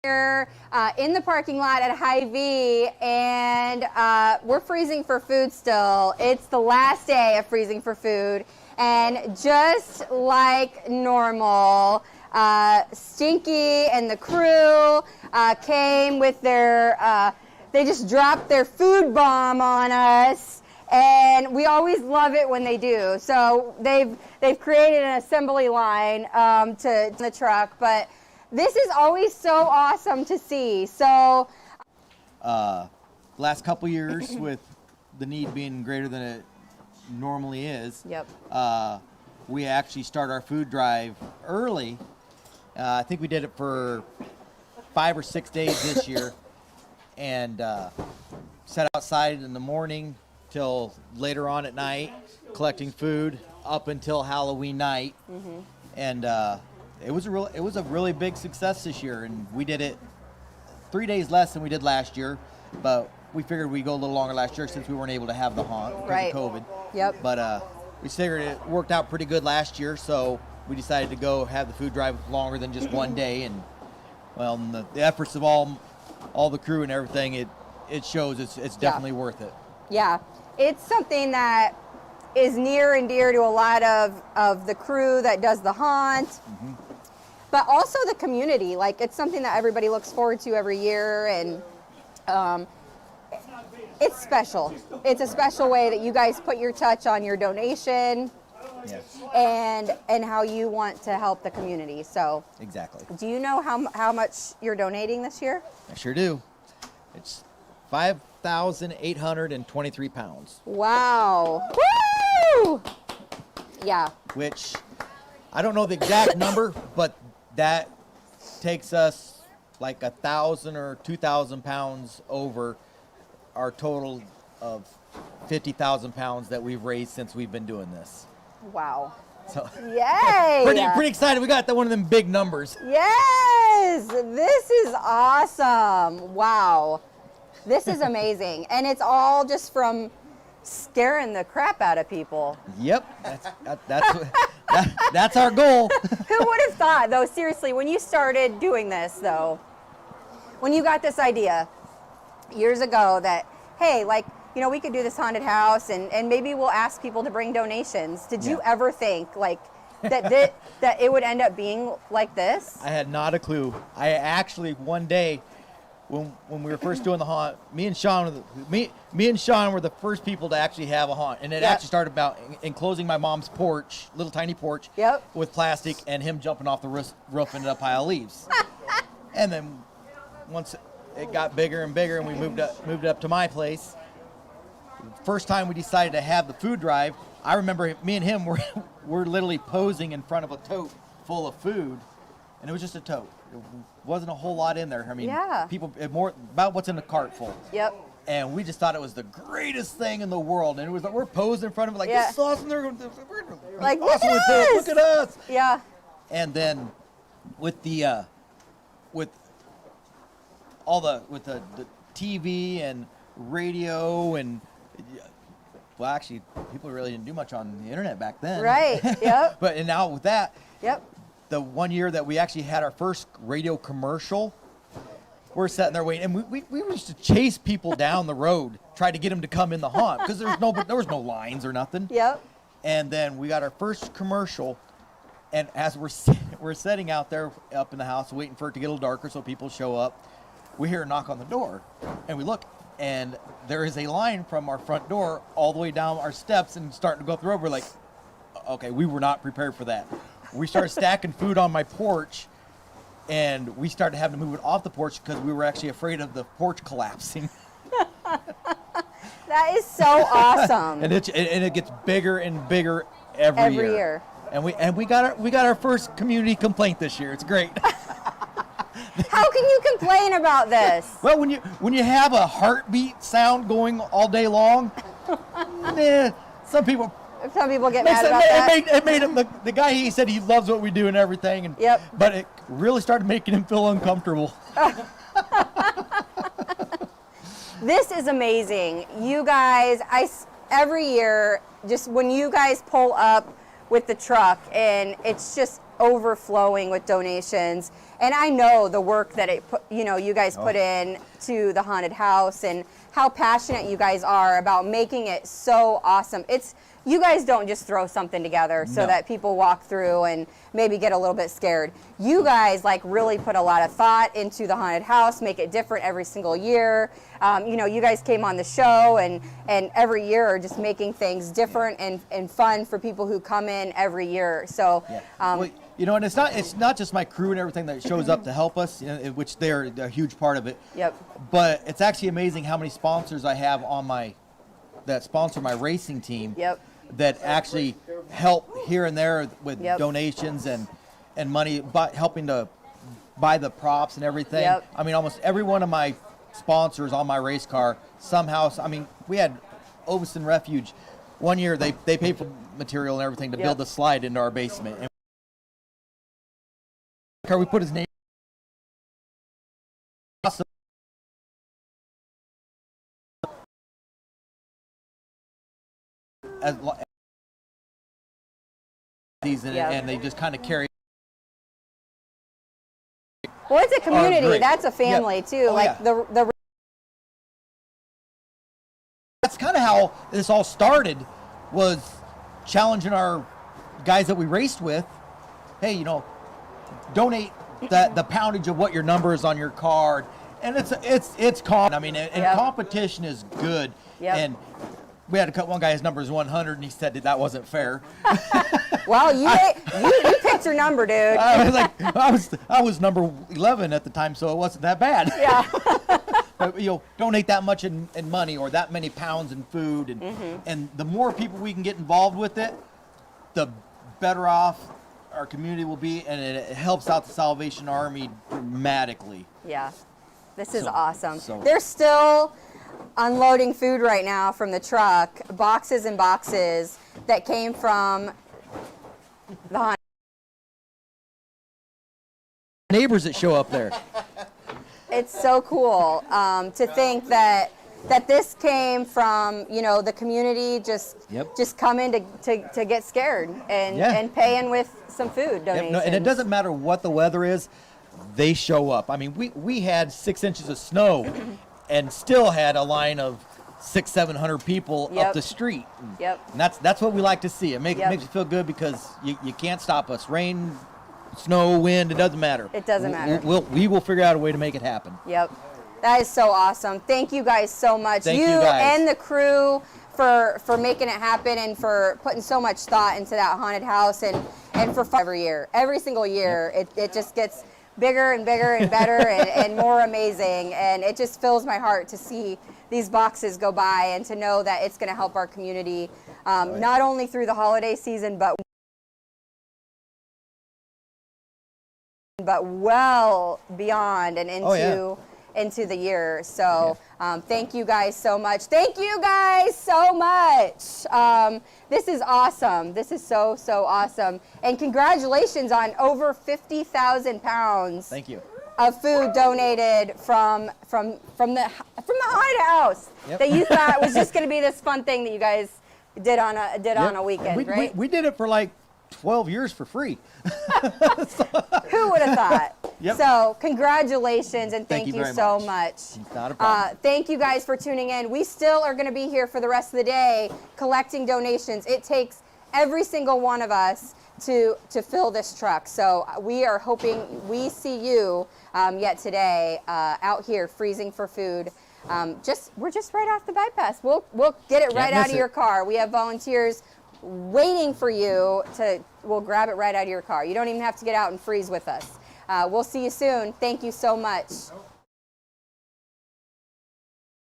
here in the parking lot at Hy-Vee, and we're freezing for food still. It's the last day of freezing for food, and just like normal, Stinky and the crew came with their, they just dropped their food bomb on us, and we always love it when they do. So they've created an assembly line to the truck, but this is always so awesome to see. So, last couple years, with the need being greater than it normally is, yep. We actually start our food drive early. I think we did it for 5 or 6 days this year, and sat outside in the morning till later on at night, collecting food up until Halloween night, and it was a really big success this year, and we did it 3 days less than we did last year, but we figured we'd go a little longer last year since we weren't able to have the haunt because of COVID. Yep. But we figured it worked out pretty good last year, so we decided to go have the food drive longer than just one day, and well, the efforts of all the crew and everything, it shows it's definitely worth it. Yeah, it's something that is near and dear to a lot of the crew that does the haunt, but also the community. Like, it's something that everybody looks forward to every year, and it's special. It's a special way that you guys put your touch on your donation. Yes. And how you want to help the community. So exactly. Do you know how much you're donating this year? I sure do. It's 5,823 pounds. Wow. Woo! Yeah. Which, I don't know the exact number, but that takes us like 1,000 or 2,000 pounds over our total of 50,000 pounds that we've raised since we've been doing this. Wow. So, yay! pretty excited. We got one of them big numbers. Yes! This is awesome. Wow. This is amazing. And it's all just from scaring the crap out of people. Yep. That's our goal. Who would have thought, though, seriously, when you started doing this, though, when you got this idea years ago that, hey, like, you know, we could do this haunted house, and maybe we'll ask people to bring donations. Did you ever think, like, that it would end up being like this? I had not a clue. I actually, one day, when we were first doing the haunt, me and Sean were the first people to actually have a haunt, and it actually started about enclosing my mom's porch, little tiny porch, with plastic, and him jumping off the roof into a pile of leaves. And then once it got bigger and bigger, and we moved up to my place. First time we decided to have the food drive, I remember me and him were literally posing in front of a tote full of food, and it was just a tote. It wasn't a whole lot in there. I mean, people more about what's in the cart full. Yep. And we just thought it was the greatest thing in the world, and it was like we're posing in front of it like this is awesome. We're like awesome with this. Look at us. Yeah. And then with the with the TV and radio and well, actually, people really didn't do much on the internet back then. Right. Yep. But and now with that, yep. The one year that we actually had our first radio commercial, we're sitting there waiting, and we used to chase people down the road, try to get them to come in the haunt because there was no lines or nothing. Yep. And then we got our first commercial, and as we're sitting out there up in the house waiting for it to get a little darker so people show up, we hear a knock on the door, and we look. And there is a line from our front door all the way down our steps and starting to go through. We're like, okay, we were not prepared for that. We started stacking food on my porch, and we started having to move it off the porch because we were actually afraid of the porch collapsing. That is so awesome. And it gets bigger and bigger every year. And we got our first community complaint this year. It's great. How can you complain about this? Well, when you have a heartbeat sound going all day long, some people get mad about that. It made him the guy. He said he loves what we do and everything, and but it really started making him feel uncomfortable. This is amazing, you guys. every year, just when you guys pull up with the truck, and it's just overflowing with donations. And I know the work that you guys put in to the haunted house, and how passionate you guys are about making it so awesome. You guys don't just throw something together so that people walk through and maybe get a little bit scared. You guys like really put a lot of thought into the haunted house, make it different every single year. You guys came on the show and every year are just making things different and fun for people who come in every year. So, well, and it's not just my crew and everything that shows up to help us, which they're a huge part of it. Yep. But it's actually amazing how many sponsors I have that sponsor my racing team. Yep. That actually help here and there with donations and money, helping to buy the props and everything. Yep. I mean, almost every one of my sponsors on my race car somehow. I mean, we had Oveston Refuge. One year they paid for material and everything to build the slide into our basement. And we put his name. And they just kind of carry. Well, it's a community. That's a family too. That's kind of how this all started, was challenging our guys that we raced with. Hey, donate the poundage of what your number is on your card, and it's common. I mean, and competition is good. Yep. And we had one guy, his number is 100, and he said that wasn't fair. Well, you picked your number, dude. I was number 11 at the time, so it wasn't that bad. Yeah. But, donate that much in money or that many pounds in food, and the more people we can get involved with it, the better off our community will be, and it helps out the Salvation Army dramatically. Yeah, this is awesome. They're still unloading food right now from the truck, boxes and boxes that came from the haunted neighbors that show up there. It's so cool to think that this came from the community just coming to get scared and paying with some food donations. And it doesn't matter what the weather is, they show up. I mean, we had 6 inches of snow and still had a line of 600-700 people up the street. Yep. And that's what we like to see. It makes you feel good, because you can't stop us. Rain, snow, wind, it doesn't matter. It doesn't matter. We will figure out a way to make it happen. Yep. That is so awesome. Thank you guys so much. Thank you guys. And the crew for making it happen and for putting so much thought into that haunted house and for every year. Every single year, it just gets bigger and bigger and better and more amazing. And it just fills my heart to see these boxes go by and to know that it's going to help our community, not only through the holiday season, but well beyond and into the year. So thank you guys so much. Thank you guys so much. This is awesome. This is so awesome. And congratulations on over 50,000 pounds. Thank you. Of food donated from the haunted house that you thought was just going to be this fun thing that you guys did on a weekend, right? We did it for like 12 years for free. Who would have thought? Yep. So congratulations and thank you so much. It's not a problem. Thank you guys for tuning in. We still are going to be here for the rest of the day collecting donations. It takes every single one of us to fill this truck. So we are hoping we see you yet today out here freezing for food. We're just right off the bypass. We'll get it right out of your car. We have volunteers waiting for you we'll grab it right out of your car. You don't even have to get out and freeze with us. We'll see you soon. Thank you so much.